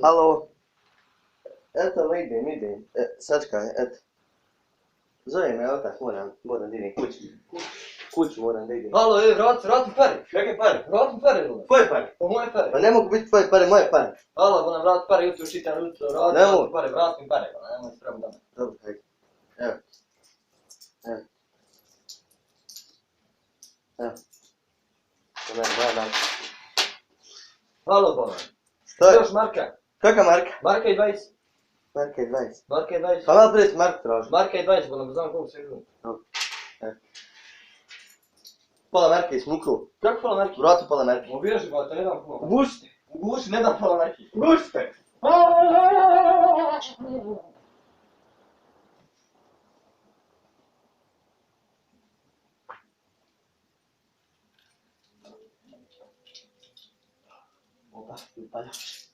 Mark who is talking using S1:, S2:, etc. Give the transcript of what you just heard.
S1: Halo. Eto, idem. Sačkaj, eto. Zove me otac, moram da idem kući. Kuću moram da idem.
S2: Halo, vrati pare.
S1: Kakve pare?
S2: Vrati pare, bilo.
S1: Tvoje pare?
S2: Pa moje pare.
S1: Pa ne mogu biti tvoje pare, moje pare.
S2: Halo, nam vrati pare, jutro čitam, vrati pare, vrati mi pare, nemoj sprem dana.
S1: Dobro, hajde. Evo. To mene, moja.
S2: Halo, bolan.
S1: Stoj.
S2: Još Marka.
S1: Kakva marka?
S2: Marka i 20.
S1: Marka je 20.
S2: Marka i 20.
S1: Pa malo prije si Marku tražio.
S2: Marka i 20, bolan, znam koliko se idu.
S1: Pola marke smuklo.
S2: Kako pola Marki?
S1: Vrati pola marke.
S2: Ubiješ ga, te ne dam pola.
S1: Ugušite.
S2: Uguši, ne dam pola Marki.
S1: Ugušite. Opa, upaljaš.